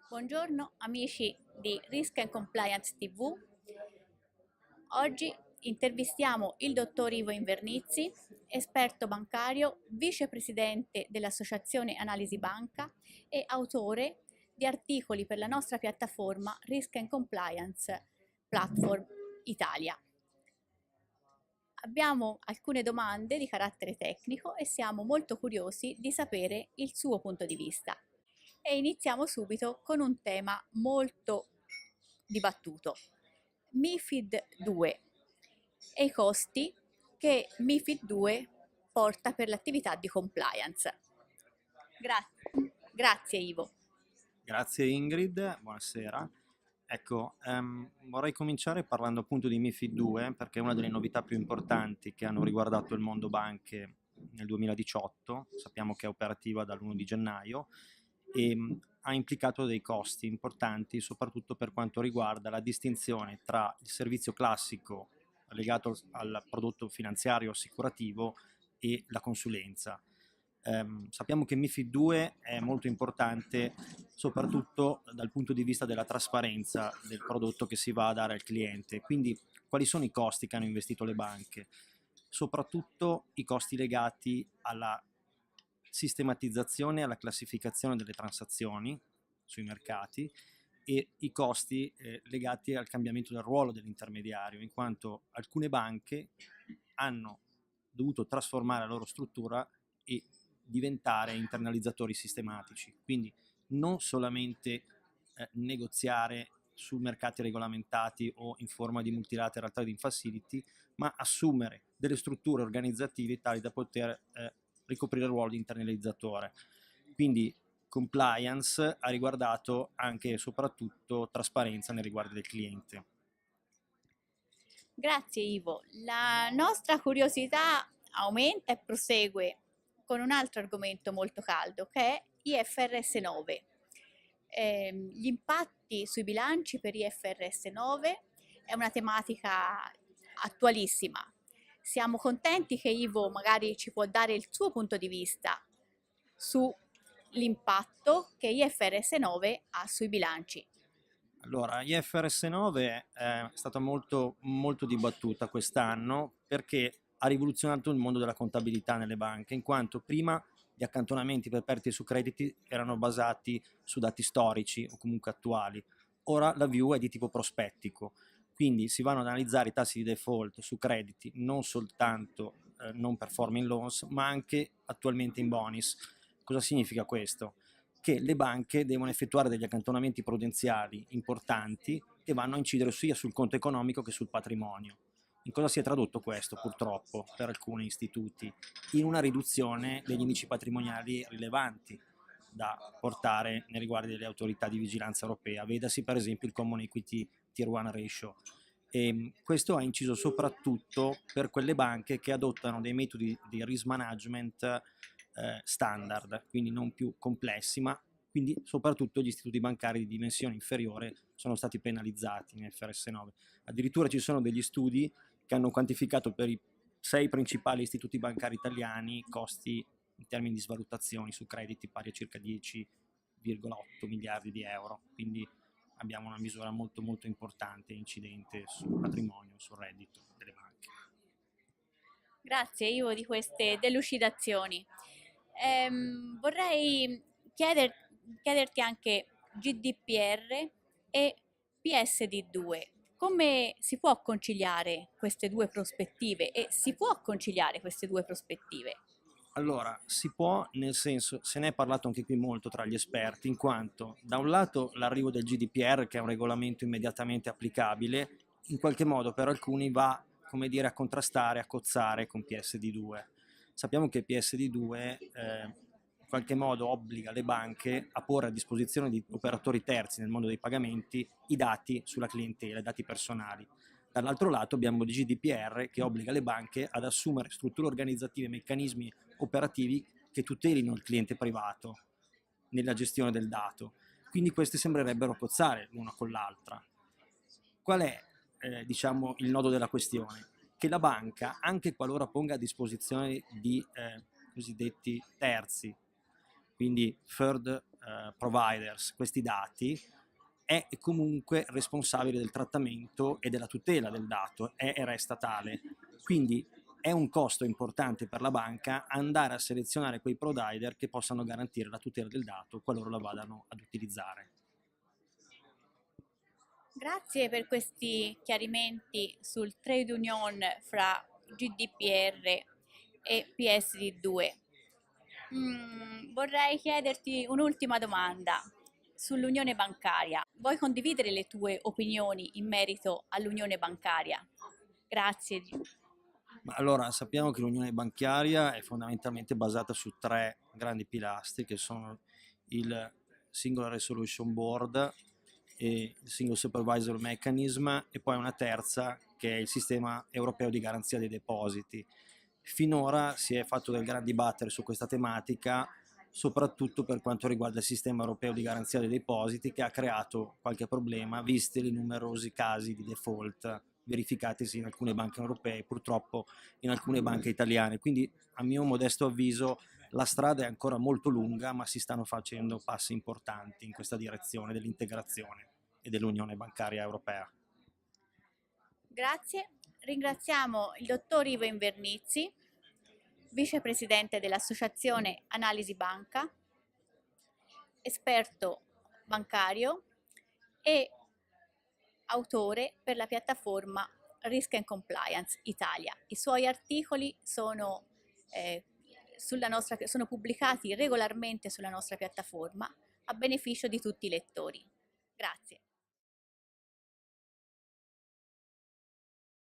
Buongiorno amici di Risk and Compliance TV. Oggi intervistiamo il dottor Ivo Invernizzi, esperto bancario, vicepresidente dell'Associazione Analisi Banca e autore di articoli per la nostra piattaforma Risk and Compliance Platform Italia. Abbiamo alcune domande di carattere tecnico e siamo molto curiosi di sapere il suo punto di vista. E iniziamo subito con un tema molto dibattuto. MiFID 2 e i costi che MiFID 2 porta per l'attività di compliance. Grazie Ivo. Grazie Ingrid, buonasera. Ecco, vorrei cominciare parlando appunto di MiFID 2 perché è una delle novità più importanti che hanno riguardato il mondo banche nel 2018, sappiamo che è operativa dall'1 di gennaio e ha implicato dei costi importanti soprattutto per quanto riguarda la distinzione tra il servizio classico legato al prodotto finanziario assicurativo e la consulenza. Sappiamo che MiFID 2 è molto importante soprattutto dal punto di vista della trasparenza del prodotto che si va a dare al cliente. Quindi quali sono i costi che hanno investito le banche? Soprattutto i costi legati alla sistematizzazione e alla classificazione delle transazioni sui mercati e i costi legati al cambiamento del ruolo dell'intermediario, in quanto alcune banche hanno dovuto trasformare la loro struttura e diventare internalizzatori sistematici, quindi non solamente negoziare su mercati regolamentati o in forma di multilateral trading facility, ma assumere delle strutture organizzative tali da poter ricoprire il ruolo di internalizzatore. Quindi compliance ha riguardato anche e soprattutto trasparenza nei riguardi del cliente. Grazie Ivo. La nostra curiosità aumenta e prosegue con un altro argomento molto caldo che è IFRS 9. Gli impatti sui bilanci per IFRS 9 è una tematica attualissima. Siamo contenti che Ivo magari ci può dare il suo punto di vista sull'impatto che IFRS 9 ha sui bilanci. Allora, IFRS 9 è stata molto dibattuta quest'anno perché ha rivoluzionato il mondo della contabilità nelle banche, in quanto prima gli accantonamenti per perdite su crediti erano basati su dati storici o comunque attuali. Ora la view è di tipo prospettico, quindi si vanno ad analizzare i tassi di default su crediti non soltanto non performing loans, ma anche attualmente in bonus. Cosa significa questo? Che le banche devono effettuare degli accantonamenti prudenziali importanti che vanno a incidere sia sul conto economico che sul patrimonio. In cosa si è tradotto questo, purtroppo, per alcuni istituti? In una riduzione degli indici patrimoniali rilevanti da portare nei riguardi delle autorità di vigilanza europea, vedasi per esempio il Common Equity Tier 1 Ratio. E questo ha inciso soprattutto per quelle banche che adottano dei metodi di risk management standard, quindi non più complessi, ma quindi soprattutto gli istituti bancari di dimensione inferiore sono stati penalizzati in FRS 9. Addirittura ci sono degli studi che hanno quantificato per i 6 principali istituti bancari italiani costi in termini di svalutazioni su crediti pari a circa 10,8 miliardi di euro, quindi abbiamo una misura molto importante e incidente sul patrimonio, sul reddito delle banche. Grazie Ivo di queste delucidazioni. Vorrei chiederti anche GDPR e PSD2. Come si può conciliare queste due prospettive e si può conciliare queste due prospettive? Allora, si può, nel senso, se ne è parlato anche qui molto tra gli esperti, in quanto da un lato l'arrivo del GDPR, che è un regolamento immediatamente applicabile, in qualche modo per alcuni va, come dire, a contrastare, a cozzare con PSD2. Sappiamo che PSD2 in qualche modo obbliga le banche a porre a disposizione di operatori terzi nel mondo dei pagamenti i dati sulla clientela, i dati personali. Dall'altro lato abbiamo il GDPR che obbliga le banche ad assumere strutture organizzative e meccanismi operativi che tutelino il cliente privato nella gestione del dato. Quindi queste sembrerebbero cozzare l'una con l'altra. Qual è diciamo, il nodo della questione? Che la banca, anche qualora ponga a disposizione di cosiddetti terzi quindi third providers, questi dati, è comunque responsabile del trattamento e della tutela del dato, è e resta tale. Quindi è un costo importante per la banca andare a selezionare quei provider che possano garantire la tutela del dato qualora la vadano ad utilizzare. Grazie per questi chiarimenti sul trade union fra GDPR e PSD2. Vorrei chiederti un'ultima domanda sull'unione bancaria. Vuoi condividere le tue opinioni in merito all'unione bancaria? Grazie. Ma allora, sappiamo che l'unione bancaria è fondamentalmente basata su tre grandi pilastri che sono il Single Resolution Board, e il Single Supervisor Mechanism e poi una terza che è il sistema europeo di garanzia dei depositi. Finora si è fatto del gran dibattere su questa tematica, soprattutto per quanto riguarda il sistema europeo di garanzia dei depositi, che ha creato qualche problema, visti i numerosi casi di default verificatisi in alcune banche europee, purtroppo in alcune banche italiane. Quindi, a mio modesto avviso, la strada è ancora molto lunga, ma si stanno facendo passi importanti in questa direzione dell'integrazione e dell'Unione bancaria europea. Grazie. Ringraziamo il dottor Ivo Invernizzi, vicepresidente dell'Associazione Analisi Banca, esperto bancario e autore per la piattaforma Risk and Compliance Italia. I suoi articoli sono pubblicati regolarmente sulla nostra piattaforma a beneficio di tutti i lettori.